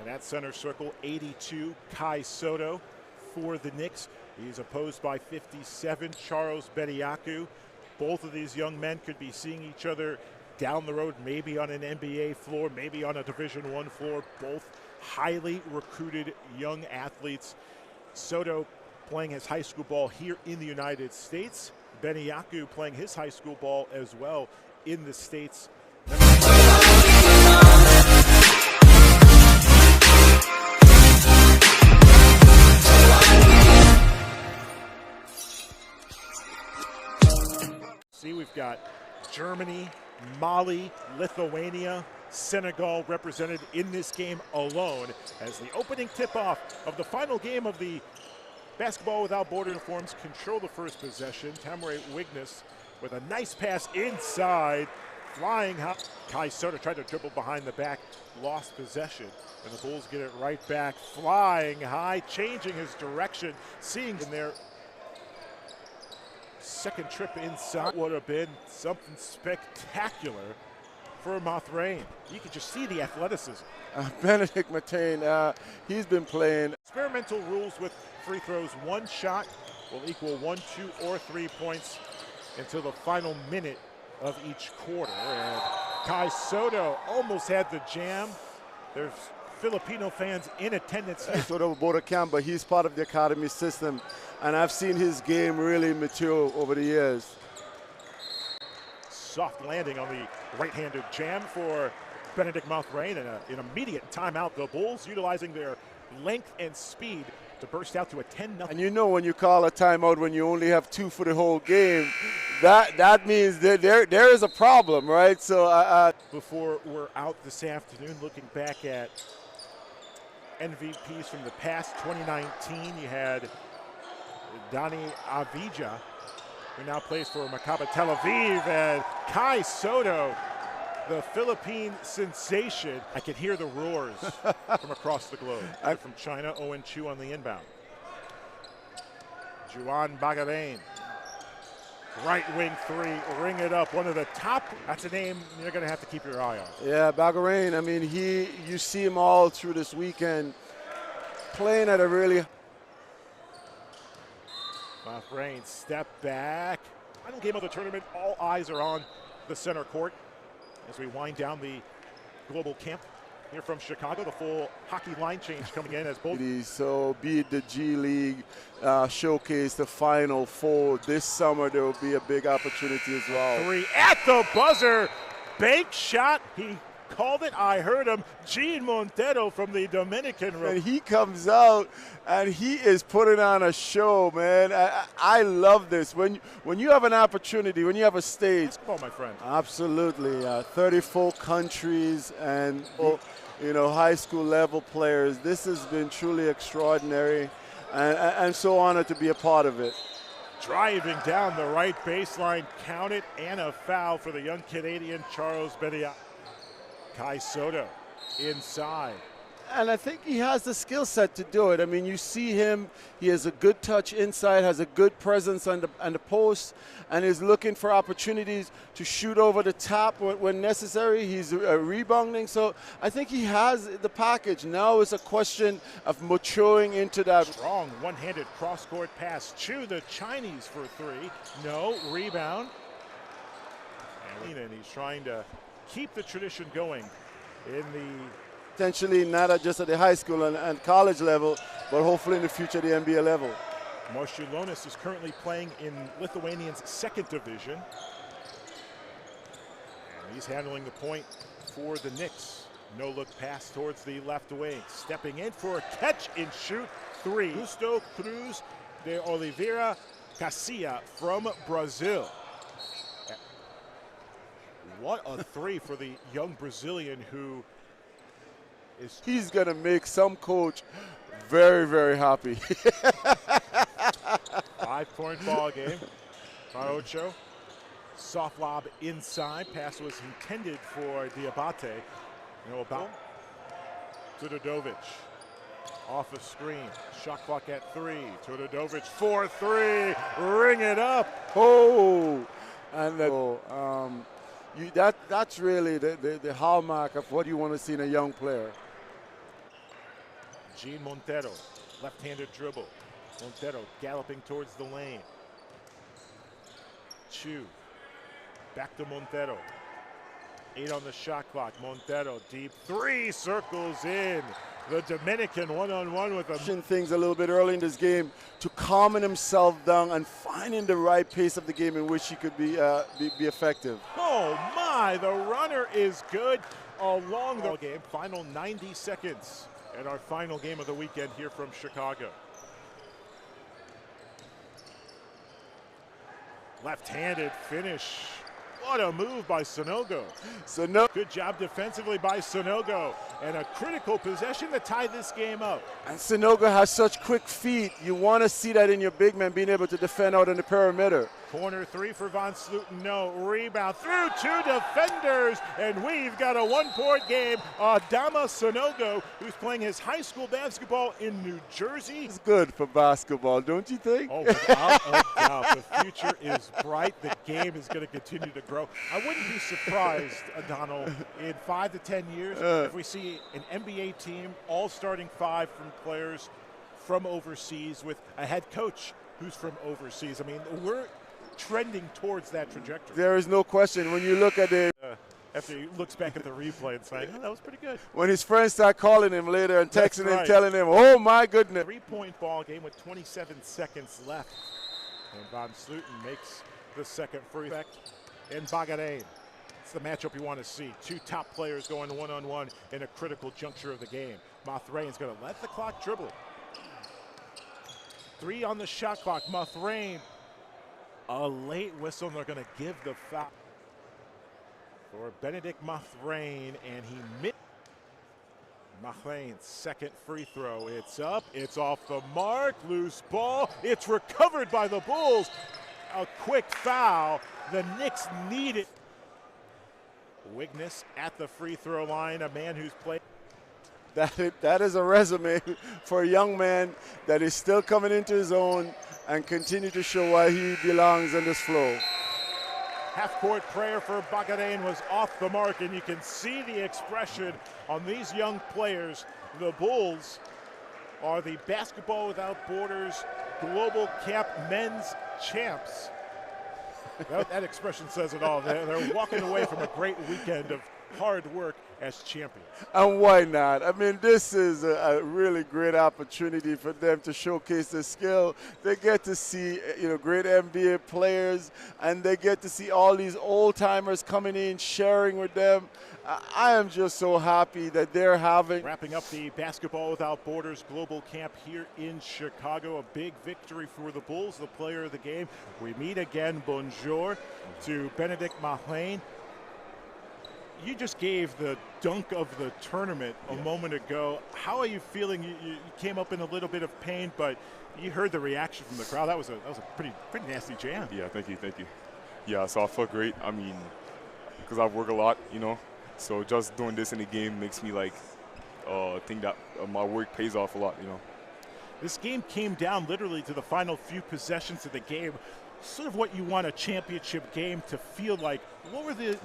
And at center circle, 82, Kai Soto for the Knicks. He's opposed by 57, Charles Bediaku. Both of these young men could be seeing each other down the road, maybe on an NBA floor, maybe on a Division I floor. Both highly recruited young athletes. Soto playing his high school ball here in the United States. Bediaku playing his high school ball as well in the States. See, we've got Germany, Mali, Lithuania, Senegal represented in this game alone as the opening tip-off of the final game of the Basketball Without Border Uniforms control the first possession. Tamare Wignes with a nice pass inside, flying high. Kai Soto tried to dribble behind the back, lost possession, and the Bulls get it right back, flying high, changing his direction, seeing in there. Second trip inside would have been something spectacular for Mothrain. You can just see the athleticism. Benedict Matane, he's been playing. Experimental rules with free throws. One shot will equal 1, 2, or 3 points until the final minute of each quarter. And Kai Soto almost had the jam. There's Filipino fans in attendance. Soto border camp, but he's part of the academy system, and I've seen his game really mature over the years. Soft landing on the right-handed jam for Benedict Mothrain, and an immediate timeout. The Bulls utilizing their length and speed to burst out to a 10-0. And you know when you call a timeout when you only have 2 for the whole game, that means that there is a problem, right? So before we're out this afternoon, looking back at MVPs from the past, 2019, you had Dani Avdija, who now plays for Maccabi Tel Aviv, and Kai Soto, the Philippine sensation. I can hear the roars from across the globe. From China, Owen Chu on the inbound. Juan Bagavain, right wing three, ring it up. One of the top, that's a name you're going to have to keep your eye on. Yeah, Bagavain, I mean, you see him all through this weekend playing at a really... Mothrain, step back. Final game of the tournament, all eyes are on the center court as we wind down the global camp here from Chicago. The full hockey line change coming in as both. So be it the G League showcase, the Final Four this summer, there will be a big opportunity as well. Three at the buzzer, bank shot. He called it, I heard him. Gene Montero from the Dominican Republic. And he comes out and he is putting on a show, man. I love this. When you have an opportunity, when you have a stage. Basketball, my friend. Absolutely. 34 countries and high school level players. This has been truly extraordinary, and I'm so honored to be a part of it. Driving down the right baseline, counted, and a foul for the young Canadian Charles Bediaku. Kai Soto inside. And I think he has the skill set to do it. I mean, you see him, he has a good touch inside, has a good presence on the post, and is looking for opportunities to shoot over the top when necessary. He's rebounding. So I think he has the package. Now it's a question of maturing into that. Strong one-handed cross-court pass to the Chinese for three. No, rebound. And he's trying to keep the tradition going in the... Potentially not just at the high school and college level, but hopefully in the future the NBA level. Marciulonis is currently playing in Lithuanian's second division. And he's handling the point for the Knicks. No-look pass towards the left wing. Stepping in for a catch and shoot three. Justo Cruz de Oliveira Casilla from Brazil. What a three for the young Brazilian who is... He's going to make some coach very, very happy. 5-point ball game. Marocho, soft lob inside. Pass was intended for Diabate. About Tudovic. Off the screen. Shot clock at 3. Tudovic 4-3. Ring it up. Oh! And that's really the hallmark of what you want to see in a young player. Gene Montero, left-handed dribble. Montero galloping towards the lane. Chu, back to Montero. 8 on the shot clock. Montero, deep three, circles in. The Dominican one-on-one with him. Things a little bit early in this game to calming himself down and finding the right pace of the game in which he could be effective. Oh my, the runner is good along the game. Final 90 seconds at our final game of the weekend here from Chicago. Left-handed finish. What a move by Sanogo. Good job defensively by Sanogo. And a critical possession to tie this game up. And Sanogo has such quick feet. You want to see that in your big man, being able to defend out in the perimeter. Corner three for Van Sloten, no. Rebound through 2 defenders, and we've got a 1-point game. Adama Sanogo, who's playing his high school basketball in New Jersey. It's good for basketball, don't you think? Oh, without a doubt. The future is bright. The game is going to continue to grow. I wouldn't be surprised, Adano, in 5 to 10 years, if we see an NBA team, all starting 5 from players from overseas with a head coach who's from overseas. I mean, we're trending towards that trajectory. There is no question. When you look at it, after he looks back at the replay and saying, oh, that was pretty good. When his friends start calling him later and texting him, telling him, oh my goodness. 3-point ball game with 27 seconds left. And Van Sloten makes the second free throw. And Bagarin. It's the matchup you want to see. 2 top players going one-on-one in a critical juncture of the game. Mathrain's going to let the clock dribble. 3 on the shot clock. Mathrain. A late whistle, and they're going to give the foul for Benedict Mathrain, and he missed. Mathrain's second free throw. It's up, it's off the mark, loose ball. It's recovered by the Bulls. A quick foul. The Knicks need it. Wigness at the free throw line, a man who's played. That is a resume for a young man that is still coming into his own and continue to show why he belongs in this flow. Half-court prayer for Bagarin was off the mark, and you can see the expression on these young players. The Bulls are the Basketball Without Borders Global Camp Men's Champs. That expression says it all. They're walking away from a great weekend of hard work as champions. And why not? I mean, this is a really great opportunity for them to showcase their skill. They get to see, great NBA players, and they get to see all these old-timers coming in, sharing with them. I am just so happy that they're having. Wrapping up the Basketball Without Borders Global Camp here in Chicago. A big victory for the Bulls, the player of the game. We meet again. Bonjour to Benedict Mathrain. You just gave the dunk of the tournament a moment ago. How are you feeling? You came up in a little bit of pain, but you heard the reaction from the crowd. That was a pretty nasty jam. Yeah, thank you. Yeah, so I felt great. I mean, because I work a lot, so just doing this in the game makes me think that my work pays off a lot, This game came down literally to the final few possessions of the game. Sort of what you want a championship game to feel like. What were the